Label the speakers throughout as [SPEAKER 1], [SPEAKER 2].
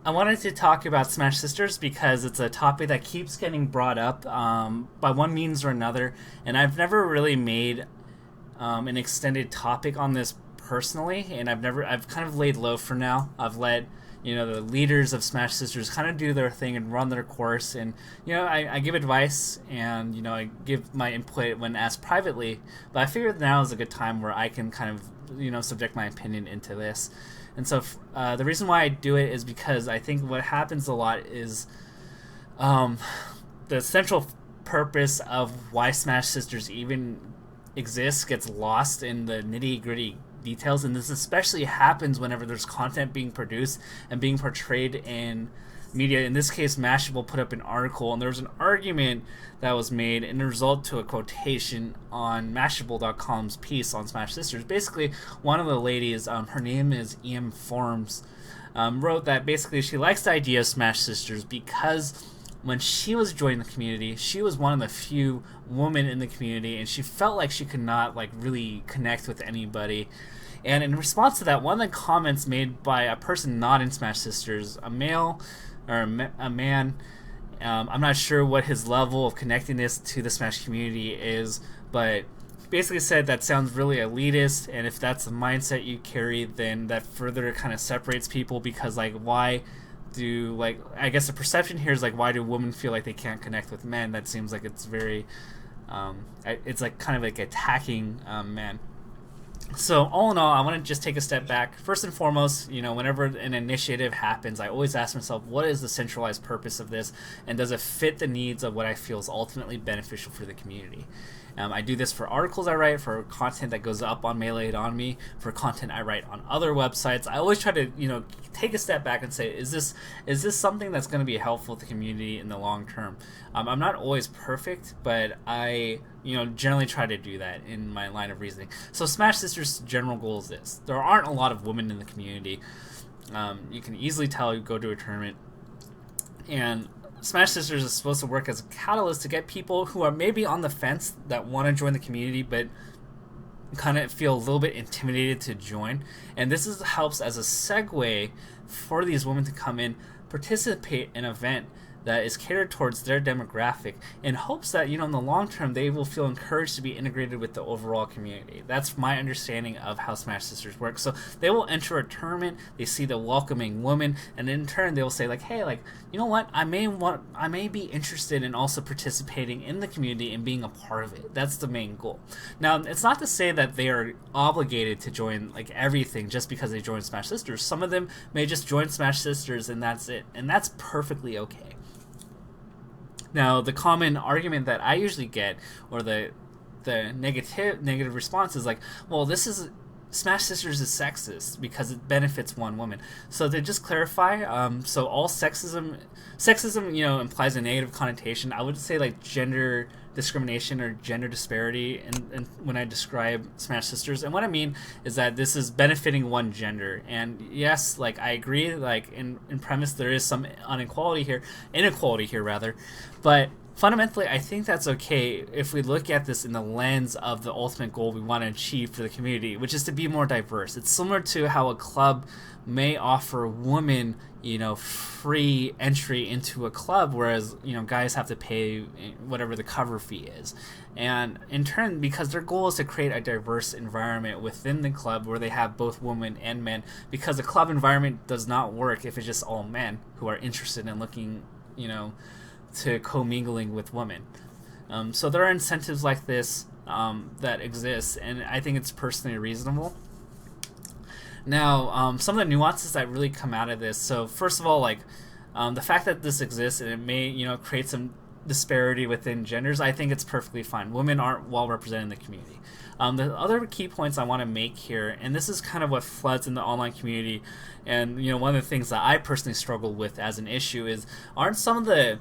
[SPEAKER 1] I wanted to talk about Smash Sisters because it's a topic that keeps getting brought up by one means or another, and I've never really made an extended topic on this personally, and I've kind of laid low for now. I've let the leaders of Smash Sisters kind of do their thing and run their course, and I give advice and I give my input when asked privately, but I figured now is a good time where I can kind of subject my opinion into this. And so the reason why I do it is because I think what happens a lot is the central purpose of why Smash Sisters even exists gets lost in the nitty gritty details, and this especially happens whenever there's content being produced and being portrayed in media. In this case, Mashable put up an article, and there was an argument that was made in result to a quotation on Mashable.com's piece on Smash Sisters. Basically, one of the ladies, her name is EM Forms, wrote that basically she likes the idea of Smash Sisters because when she was joining the community, she was one of the few women in the community, and she felt like she could not really connect with anybody. And in response to that, one of the comments made by a person not in Smash Sisters, a male or a man, I'm not sure what his level of connectedness to the Smash community is, but basically said that sounds really elitist, and if that's the mindset you carry, then that further kind of separates people, because why do I guess the perception here is why do women feel like they can't connect with men? That seems like it's very it's kind of attacking men. So all in all, I want to just take a step back. First and foremost, whenever an initiative happens, I always ask myself, what is the centralized purpose of this, and does it fit the needs of what I feel is ultimately beneficial for the community? I do this for articles I write, for content that goes up on Melee It On Me, for content I write on other websites. I always try to, take a step back and say, is this something that's going to be helpful to the community in the long term? I'm not always perfect, but I, generally try to do that in my line of reasoning. So Smash Sisters' general goal is this. There aren't a lot of women in the community. You can easily tell you go to a tournament, and Smash Sisters is supposed to work as a catalyst to get people who are maybe on the fence that want to join the community but kind of feel a little bit intimidated to join. And this helps as a segue for these women to come in, participate in an event that is catered towards their demographic, in hopes that in the long term they will feel encouraged to be integrated with the overall community. That's my understanding of how Smash Sisters work. So they will enter a tournament, they see the welcoming woman, and in turn they will say hey, you know what, I may be interested in also participating in the community and being a part of it. That's the main goal. Now, it's not to say that they are obligated to join everything just because they join Smash Sisters. Some of them may just join Smash Sisters and that's it, and that's perfectly okay. Now, the common argument that I usually get, or the negative response is well, this is Smash Sisters is sexist because it benefits one woman. So to just clarify, so all sexism implies a negative connotation. I would say gender discrimination or gender disparity and when I describe Smash Sisters. And what I mean is that this is benefiting one gender. And yes, I agree, in premise there is some inequality here rather. But fundamentally, I think that's okay if we look at this in the lens of the ultimate goal we want to achieve for the community, which is to be more diverse. It's similar to how a club may offer women, free entry into a club, whereas, guys have to pay whatever the cover fee is. And in turn, because their goal is to create a diverse environment within the club where they have both women and men, because the club environment does not work if it's just all men who are interested in looking, to commingling with women. So there are incentives like this that exist, and I think it's personally reasonable. Now, some of the nuances that really come out of this. So first of all, the fact that this exists and it may, create some disparity within genders, I think it's perfectly fine. Women aren't well represented in the community. The other key points I want to make here, and this is kind of what floods in the online community, and one of the things that I personally struggle with as an issue is, aren't some of the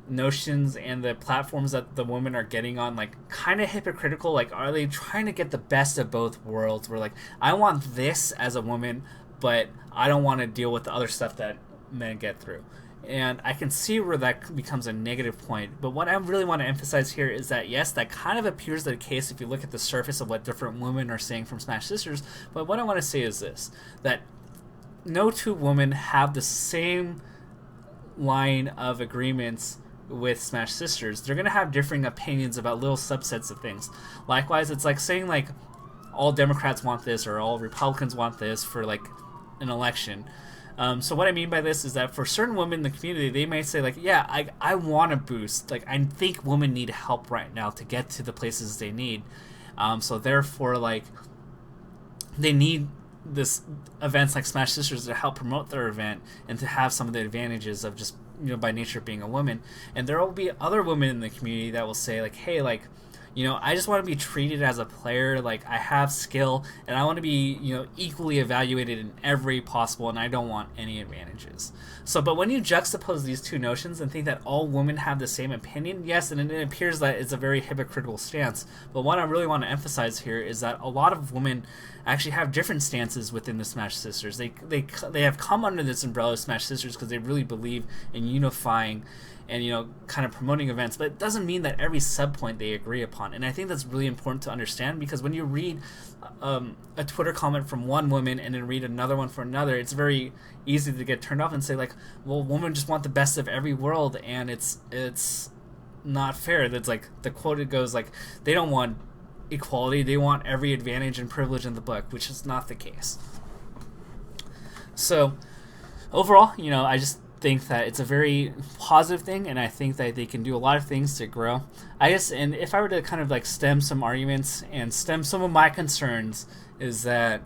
[SPEAKER 1] notions and the platforms that the women are getting on kind of hypocritical? Are they trying to get the best of both worlds, where I want this as a woman, but I don't want to deal with the other stuff that men get through? And I can see where that becomes a negative point. But what I really want to emphasize here is that, yes, that kind of appears the case if you look at the surface of what different women are saying from Smash Sisters. But what I want to say is this, that no two women have the same line of agreements with Smash Sisters. They're gonna have differing opinions about little subsets of things. Likewise, it's like saying like all Democrats want this or all Republicans want this for like an election. So what I mean by this is that for certain women in the community, they may say like, yeah, I want a boost. Like, I think women need help right now to get to the places they need. So therefore, like, they need this events like Smash Sisters to help promote their event and to have some of the advantages of just, by nature being a woman. And there will be other women in the community that will say like, hey, like, I just want to be treated as a player. Like, I have skill, and I want to be, equally evaluated in every possible, and I don't want any advantages. So, but when you juxtapose these two notions and think that all women have the same opinion, yes, and it appears that it's a very hypocritical stance. But what I really want to emphasize here is that a lot of women actually have different stances within the Smash Sisters. They have come under this umbrella of Smash Sisters because they really believe in unifying and kind of promoting events, but it doesn't mean that every subpoint they agree upon. And I think that's really important to understand, because when you read a Twitter comment from one woman and then read another one for another, it's very easy to get turned off and say like, well, women just want the best of every world, and it's not fair. That's like the quote, it goes like, they don't want equality, they want every advantage and privilege in the book, which is not the case. So overall, I just think that it's a very positive thing, and I think that they can do a lot of things to grow. And if I were to kind of like stem some arguments and stem some of my concerns, is that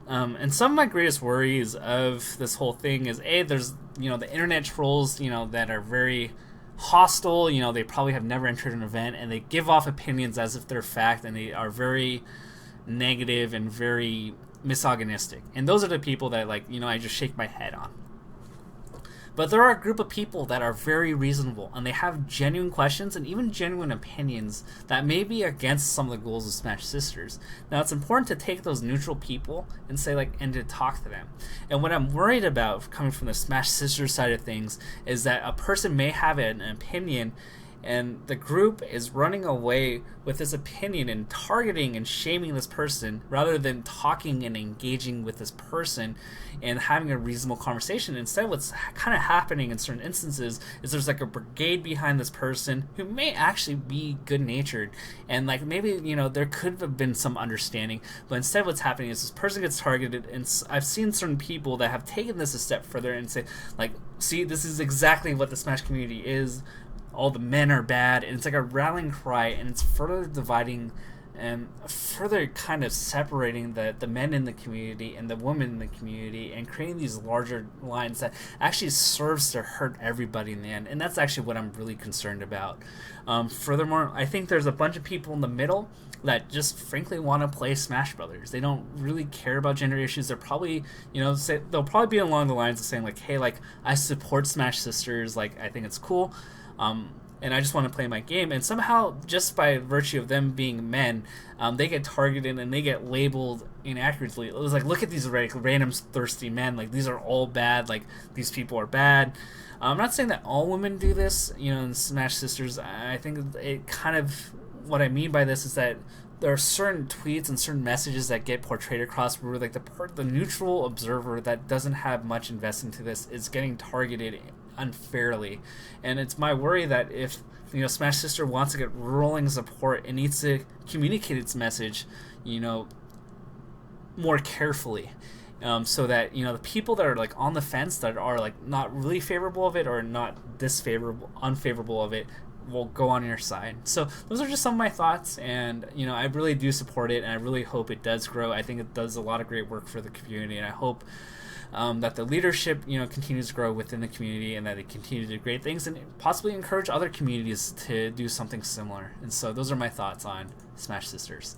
[SPEAKER 1] and some of my greatest worries of this whole thing is there's the internet trolls that are very hostile. They probably have never entered an event, and they give off opinions as if they're fact, and they are very negative and very misogynistic, and those are the people that I just shake my head on. But there are a group of people that are very reasonable, and they have genuine questions and even genuine opinions that may be against some of the goals of Smash Sisters. Now, it's important to take those neutral people and and to talk to them. And what I'm worried about coming from the Smash Sisters side of things is that a person may have an opinion, and the group is running away with this opinion and targeting and shaming this person rather than talking and engaging with this person and having a reasonable conversation. Instead, what's kind of happening in certain instances is there's like a brigade behind this person who may actually be good-natured, and maybe there could have been some understanding, but instead what's happening is this person gets targeted. And I've seen certain people that have taken this a step further and say see, this is exactly what the Smash community is. All the men are bad, and it's like a rallying cry, and it's further dividing and further kind of separating the men in the community and the women in the community, and creating these larger lines that actually serves to hurt everybody in the end. And that's actually what I'm really concerned about. Furthermore, I think there's a bunch of people in the middle that just frankly want to play Smash Brothers. They don't really care about gender issues. They're probably, they'll probably be along the lines of saying hey, I support Smash Sisters, I think it's cool. And I just want to play my game, and somehow, just by virtue of them being men, they get targeted and they get labeled inaccurately. It was look at these random thirsty men, these are all bad, these people are bad. I'm not saying that all women do this, in Smash Sisters. I think it kind of, what I mean by this is that there are certain tweets and certain messages that get portrayed across where the neutral observer that doesn't have much invest into this is getting targeted unfairly. And it's my worry that if Smash Sister wants to get rolling support, it needs to communicate its message more carefully, so that the people that are on the fence, that are not really favorable of it or not unfavorable of it, will go on your side. So those are just some of my thoughts, and I really do support it, and I really hope it does grow. I think it does a lot of great work for the community, and I hope that the leadership continues to grow within the community, and that they continue to do great things and possibly encourage other communities to do something similar. And so those are my thoughts on Smash Sisters.